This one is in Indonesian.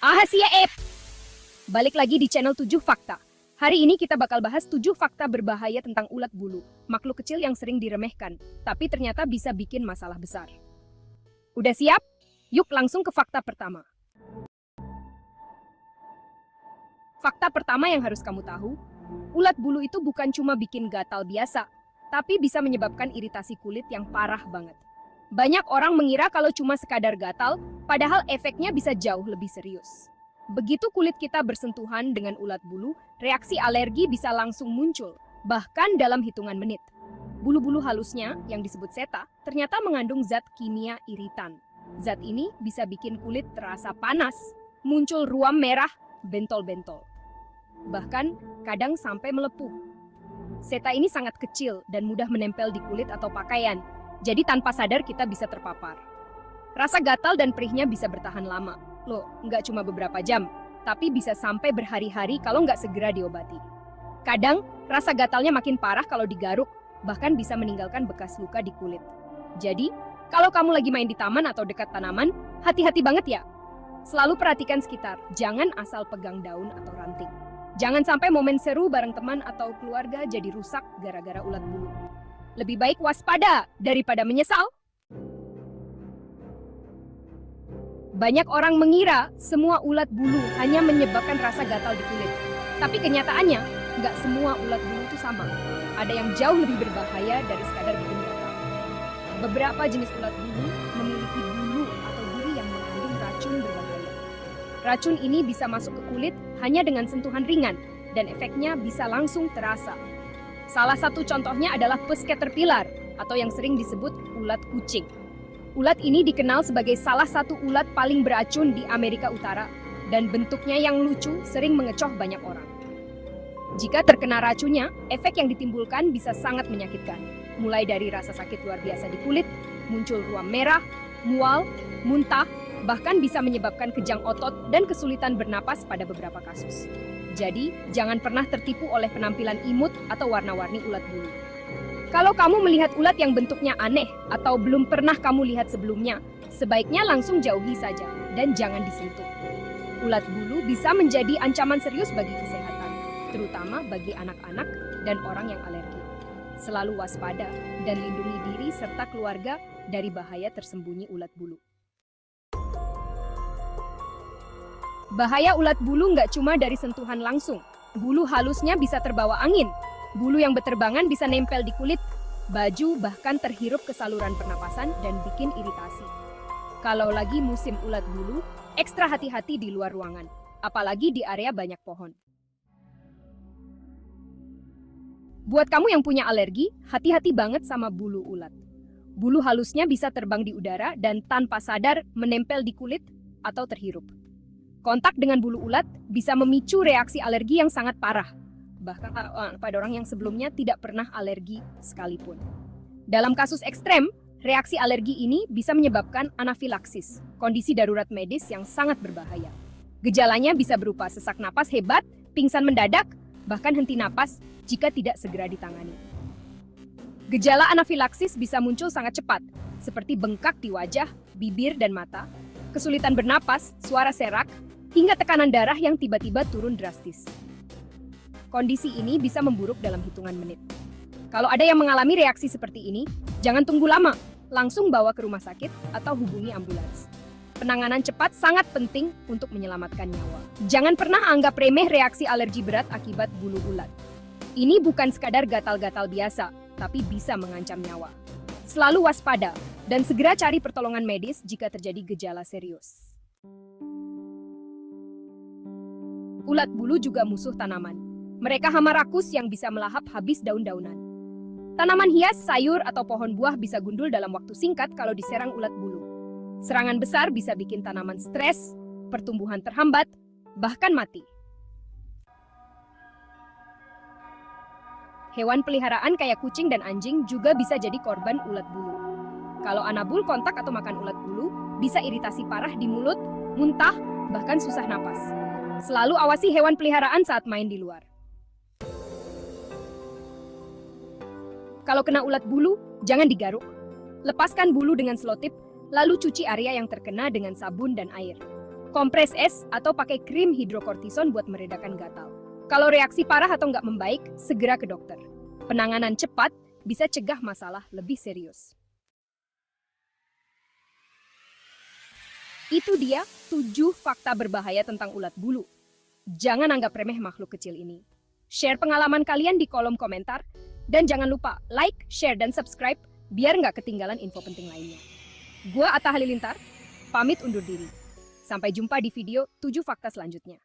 Ahasia App! Balik lagi di channel 7 Fakta. Hari ini kita bakal bahas 7 fakta berbahaya tentang ulat bulu, makhluk kecil yang sering diremehkan, tapi ternyata bisa bikin masalah besar. Udah siap? Yuk langsung ke fakta pertama. Fakta pertama yang harus kamu tahu, ulat bulu itu bukan cuma bikin gatal biasa, tapi bisa menyebabkan iritasi kulit yang parah banget. Banyak orang mengira kalau cuma sekadar gatal, padahal efeknya bisa jauh lebih serius. Begitu kulit kita bersentuhan dengan ulat bulu, reaksi alergi bisa langsung muncul, bahkan dalam hitungan menit. Bulu-bulu halusnya, yang disebut seta, ternyata mengandung zat kimia iritan. Zat ini bisa bikin kulit terasa panas, muncul ruam merah, bentol-bentol. Bahkan, kadang sampai melepuh. Seta ini sangat kecil dan mudah menempel di kulit atau pakaian, jadi tanpa sadar kita bisa terpapar. Rasa gatal dan perihnya bisa bertahan lama. Loh, nggak cuma beberapa jam, tapi bisa sampai berhari-hari kalau nggak segera diobati. Kadang, rasa gatalnya makin parah kalau digaruk, bahkan bisa meninggalkan bekas luka di kulit. Jadi, kalau kamu lagi main di taman atau dekat tanaman, hati-hati banget ya. Selalu perhatikan sekitar, jangan asal pegang daun atau ranting. Jangan sampai momen seru bareng teman atau keluarga jadi rusak gara-gara ulat bulu. Lebih baik waspada daripada menyesal. Banyak orang mengira semua ulat bulu hanya menyebabkan rasa gatal di kulit. Tapi kenyataannya, nggak semua ulat bulu itu sama. Ada yang jauh lebih berbahaya dari sekadar bikin gatal. Beberapa jenis ulat bulu memiliki bulu atau duri yang mengandung racun berbahaya. Racun ini bisa masuk ke kulit hanya dengan sentuhan ringan, dan efeknya bisa langsung terasa. Salah satu contohnya adalah pes caterpillar, atau yang sering disebut ulat kucing. Ulat ini dikenal sebagai salah satu ulat paling beracun di Amerika Utara, dan bentuknya yang lucu sering mengecoh banyak orang. Jika terkena racunnya, efek yang ditimbulkan bisa sangat menyakitkan. Mulai dari rasa sakit luar biasa di kulit, muncul ruam merah, mual, muntah, bahkan bisa menyebabkan kejang otot dan kesulitan bernapas pada beberapa kasus. Jadi, jangan pernah tertipu oleh penampilan imut atau warna-warni ulat bulu. Kalau kamu melihat ulat yang bentuknya aneh atau belum pernah kamu lihat sebelumnya, sebaiknya langsung jauhi saja dan jangan disentuh. Ulat bulu bisa menjadi ancaman serius bagi kesehatan, terutama bagi anak-anak dan orang yang alergi. Selalu waspada dan lindungi diri serta keluarga dari bahaya tersembunyi ulat bulu. Bahaya ulat bulu nggak cuma dari sentuhan langsung. Bulu halusnya bisa terbawa angin. Bulu yang beterbangan bisa nempel di kulit, baju, bahkan terhirup ke saluran pernapasan dan bikin iritasi. Kalau lagi musim ulat bulu, ekstra hati-hati di luar ruangan, apalagi di area banyak pohon. Buat kamu yang punya alergi, hati-hati banget sama bulu ulat. Bulu halusnya bisa terbang di udara dan tanpa sadar menempel di kulit atau terhirup. Kontak dengan bulu ulat bisa memicu reaksi alergi yang sangat parah, bahkan pada orang yang sebelumnya tidak pernah alergi sekalipun. Dalam kasus ekstrem, reaksi alergi ini bisa menyebabkan anafilaksis, kondisi darurat medis yang sangat berbahaya. Gejalanya bisa berupa sesak napas hebat, pingsan mendadak, bahkan henti napas jika tidak segera ditangani. Gejala anafilaksis bisa muncul sangat cepat, seperti bengkak di wajah, bibir, dan mata, kesulitan bernapas, suara serak, hingga tekanan darah yang tiba-tiba turun drastis. Kondisi ini bisa memburuk dalam hitungan menit. Kalau ada yang mengalami reaksi seperti ini, jangan tunggu lama, langsung bawa ke rumah sakit atau hubungi ambulans. Penanganan cepat sangat penting untuk menyelamatkan nyawa. Jangan pernah anggap remeh reaksi alergi berat akibat bulu ulat. Ini bukan sekadar gatal-gatal biasa, tapi bisa mengancam nyawa. Selalu waspada, dan segera cari pertolongan medis jika terjadi gejala serius. Ulat bulu juga musuh tanaman. Mereka hama rakus yang bisa melahap habis daun-daunan. Tanaman hias, sayur, atau pohon buah bisa gundul dalam waktu singkat kalau diserang ulat bulu. Serangan besar bisa bikin tanaman stres, pertumbuhan terhambat, bahkan mati. Hewan peliharaan kayak kucing dan anjing juga bisa jadi korban ulat bulu. Kalau anabul kontak atau makan ulat bulu, bisa iritasi parah di mulut, muntah, bahkan susah napas. Selalu awasi hewan peliharaan saat main di luar. Kalau kena ulat bulu, jangan digaruk. Lepaskan bulu dengan selotip, lalu cuci area yang terkena dengan sabun dan air. kompres es, atau pakai krim hidrokortison buat meredakan gatal. Kalau reaksi parah atau nggak membaik, segera ke dokter. Penanganan cepat bisa cegah masalah lebih serius. Itu dia 7 fakta berbahaya tentang ulat bulu. Jangan anggap remeh makhluk kecil ini. Share pengalaman kalian di kolom komentar. Dan jangan lupa like, share, dan subscribe biar nggak ketinggalan info penting lainnya. Gua Atta Halilintar, pamit undur diri. Sampai jumpa di video 7 fakta selanjutnya.